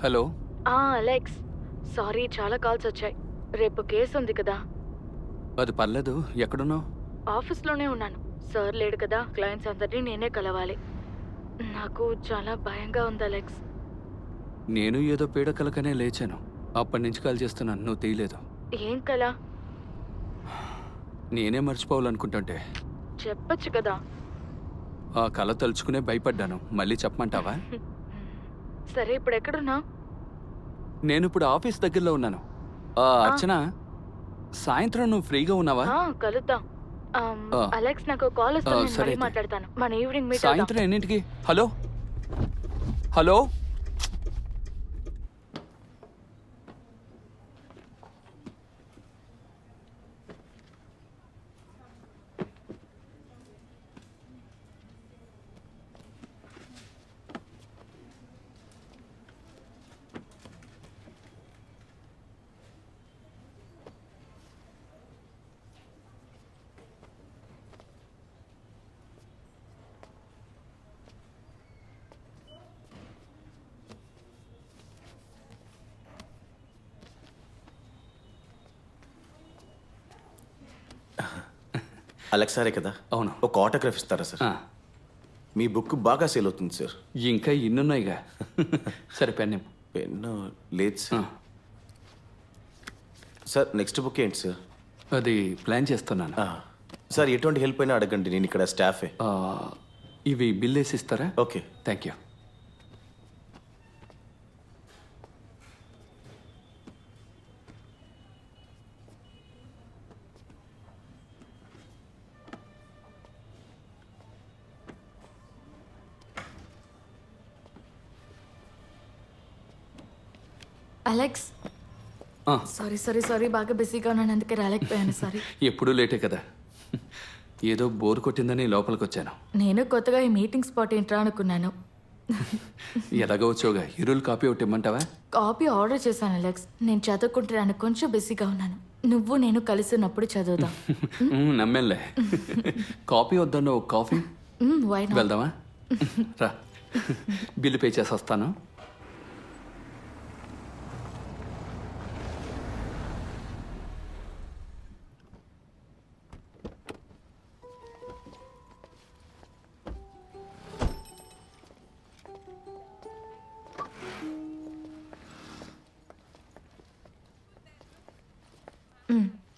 Hello. Alex, sorry చాలా calls వచ్చాయి. రేపు కేసు ఉంది కదా. అది పర్లేదు. ఎక్కడున్నావు? ఆఫీస్లోనే ఉన్నాను. సార్ లేడు కదా, క్లయింట్స్ అందరినీ నేనే కలవాలి. నాకు చాలా భయంగా ఉంది అలెక్స్. నేను ఏదో పీడకలకనే లేచాను. అప్పటి నుంచి కాల్ చేస్తున్నాను, నువ్వు తీయలేదు. ఏం కల? నేనే మర్చిపోవాలనుకుంటుంటే చెప్పొచ్చు కదా. ఆ కళ తలుచుకునే భయపడ్డాను. మళ్ళీ చెప్పమంటావా? సరే, ఇప్పుడు ఎక్కడున్నా? నేను ఇప్పుడు ఆఫీస్ దగ్గరలో ఉన్నాను. అర్చన, సాయంత్రం నువ్వు ఫ్రీగా ఉన్నావా? కలుద్దాం. అలెక్స్, నాకు కాల్ వస్తుంది, నేను సరే మళ్ళీ అయితే. మాట్లాడతాను. మన ఈవినింగ్ మీట్ సాయంత్రం ఎన్నింటికి? Hello hello. అలెక్స్ సారే కదా? అవును. ఒక ఆటోగ్రాఫ్ ఇస్తారా సార్? ఆ, మీ బుక్ బాగా సేల్ అవుతుంది సార్. ఇంకా ఇన్నున్నాయిగా. సరే, పెన్ ఇవ్వు. పెన్ను లేదు సార్. సార్ నెక్స్ట్ బుక్ ఏంటి సార్? అది ప్లాన్ చేస్తున్నాను. సార్ ఎటువంటి హెల్ప్ అయినా అడగండి, నేను ఇక్కడ స్టాఫే. ఇవి బిల్ వేసి ఇస్తారా? Okay. Thank you. Alex, sorry, బాగా బిజీగా ఉన్నాను, అందుకే రాలేకపోయాను. సారీ. ఎప్పుడూ లేటే కదా. ఏదో బోర్ కొట్టిందని లోపలికి వచ్చాను. నేను కొత్తగా ఈ మీటింగ్ స్పాట్ ఏంట్రా అనుకున్నాను. ఎలాగో వచ్చావుగా, హీరోలు కాపీ ఒకటి ఇమ్మంటావా? కాపీ ఆర్డర్ చేశాను అలెక్స్. నేను చదువుకుంటున్నాను, కొంచెం బిజీగా ఉన్నాను. నువ్వు నేను కలిసి ఉన్నప్పుడు చదువుదాం. నమ్మేలే. కాపీ వద్దన్న ఒక కాఫీ why not? వెళ్దామా? రా, బిల్లు పే చేసి వస్తాను.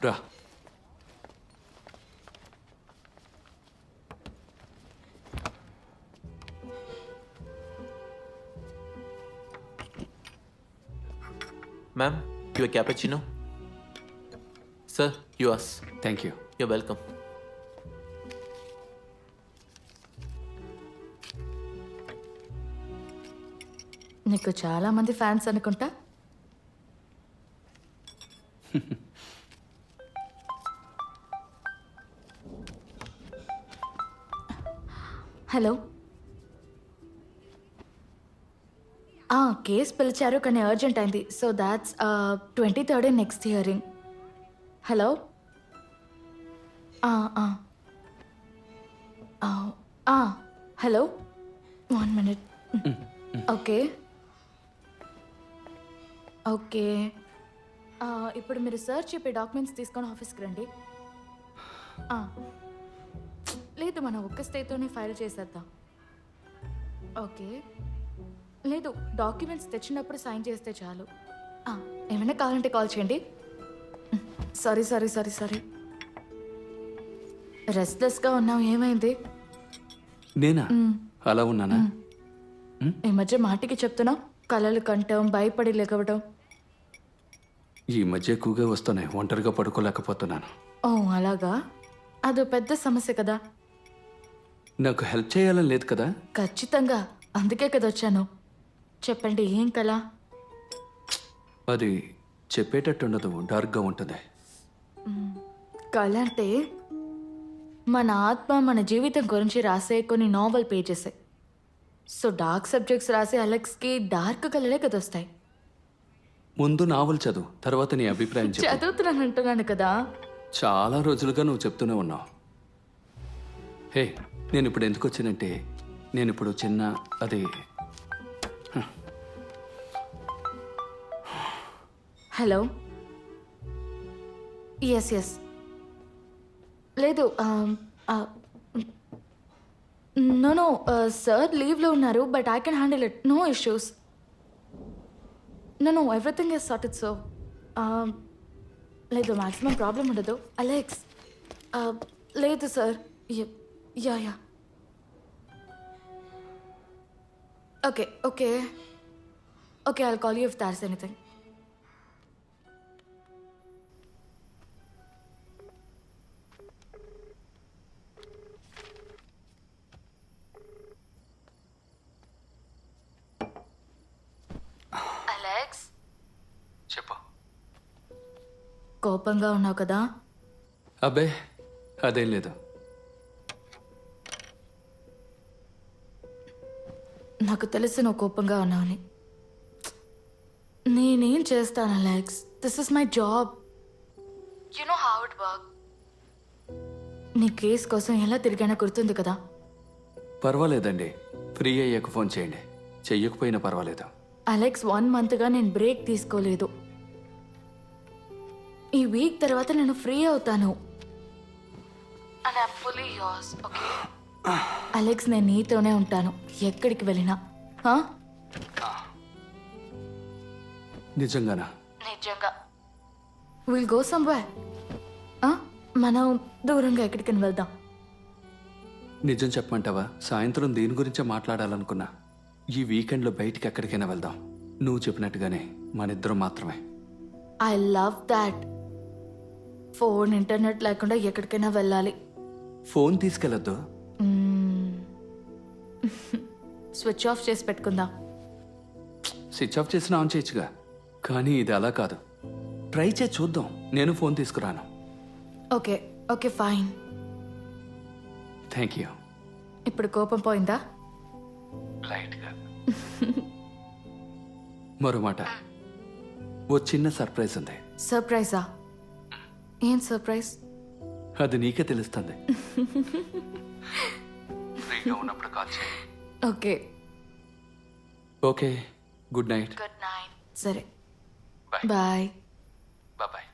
రా. Ma'am, your cappuccino. Sir, yours. Thank you. You're welcome. నీకు చాలా మంది ఫ్యాన్స్ అనుకుంటా. హలో. కేస్ పిలిచారు కానీ అర్జెంట్ అయింది. So that's 23rd next hearing. Hello. Hello, 1 minute. Okay. ఇప్పుడు మీరు సర్చ్ చెప్పే డాక్యుమెంట్స్ తీసుకొని ఆఫీస్కి రండి. లేదు, మనం ఒక్క స్టేతోనే ఫైల్ చేసేద్దాం. ఓకే. లేదు, డాక్యుమెంట్స్ తెచ్చినప్పుడు సైన్ చేస్తే చాలు. ఏమైనా కావాలంటే కాల్ చేయండి. సారీ. రెస్ట్లెస్గా ఉన్నావు, ఏమైంది? నేనా అలా ఉన్నానా? ఈ మధ్య మాటికి చెప్తున్నావు, కలలు కంటాం, భయపడి లేకవడం. ఈ మధ్య ఎక్కువగా వస్తున్నాయి, ఒంటరిగా పడుకోలేకపోతున్నాను. ఓ అలాగా? అదో పెద్ద సమస్య కదా. నాకు హెల్ప్ చేయాలని లేదు కదా. ఖచ్చితంగా, అందుకే కదా వచ్చాను. చెప్పండి, ఏం కల? అది చెప్పేటట్టుండదు, డార్క్గా ఉంటుంది. కళ అంటే మన ఆత్మ, మన జీవితం గురించి రాసే కొన్ని novel pages. So dark subjects రాసే అలెక్స్కి డార్క్ కలలే కదా వస్తాయి. ముందు నావల్ చదువు, తర్వాత నీ అభిప్రాయం చెప్పు. చదువుతున్నాను అంటున్నాను కదా. చాలా రోజులుగా నువ్వు చెప్తూనే ఉన్నావు. హే, నేను ఇప్పుడు ఎందుకు వచ్చానంటే, నేను ఇప్పుడు చిన్న అది హలో ఎస్ లేదు నో సార్ లీవ్లో ఉన్నారు but I can handle it no issues no everything is sorted so లేదు మ్యాక్సిమం ప్రాబ్లం ఉండదు అలెక్స్ లేదు sir ya okay I'll call you if there is anything Alex చెప్పు. కోపంగా ఉన్నావు కదా అబ్బే అదేం లేదు. నాకు తెలుసు నువ్వు కోపంగా ఉన్నావని. నేనేం చేస్తాను Alex, this is my job, you know how it work. నీ కేస్ కోసం ఎలా తిరిగానో గుర్తుంది కదా. పర్వాలేదండి, ఫ్రీ అయ్యాక ఫోన్ చేయండి. చెయ్యకపోయినా పర్వాలేదు. అలెక్స్ 1 మంత్గా నేను బ్రేక్ తీసుకోలేదు. ఈ వీక్ తర్వాత నేను ఫ్రీ అవుతాను. And I'm fully yours, okay? Alex నేను నీతోనే ఉంటాను ఎక్కడికి వెళ్ళినా. Huh? నిజంగానా? నిజంగా. Will go somewhere. మనం దూరంగా ఎక్కడికైనా వెళ్దాం. నిజం చెప్పమంటావా? సాయంత్రం దీని గురించే మాట్లాడాలనుకున్నా. ఈ వీకెండ్లో బయటికి ఎక్కడికైనా వెళ్దాం. నువ్వు చెప్పినట్టుగానే మనిద్దరం మాత్రమే. I love that. Phone internet లేకుండా ఎక్కడికైనా వెళ్ళాలి. ఫోన్ తీసుకెళ్ళొద్దు. స్విచ్ ఆఫ్ చేసి పెట్టుకుందాం. స్విచ్ ఆఫ్ చేసిన ఆన్ చేయొచ్చుగా, కానీ ఇది అలా కాదు. ట్రై చేసి చూద్దాం. నేను ఫోన్ తీసుకురాను. Okay fine. Thank you. ఇప్పుడు కోపం పోయిందా? లైట్గా. మరో మాట, ఓ చిన్న సర్ప్రైజ్ ఉంది. సర్ప్రైజా? ఏం సర్ప్రైజ్? అది నీకే తెలుస్తుంది. ఫ్రీగా ఉన్నప్పుడు కాల్ చేయి. Okay good night. Good night. సరే బాయ్ బాయ్. బాయ్.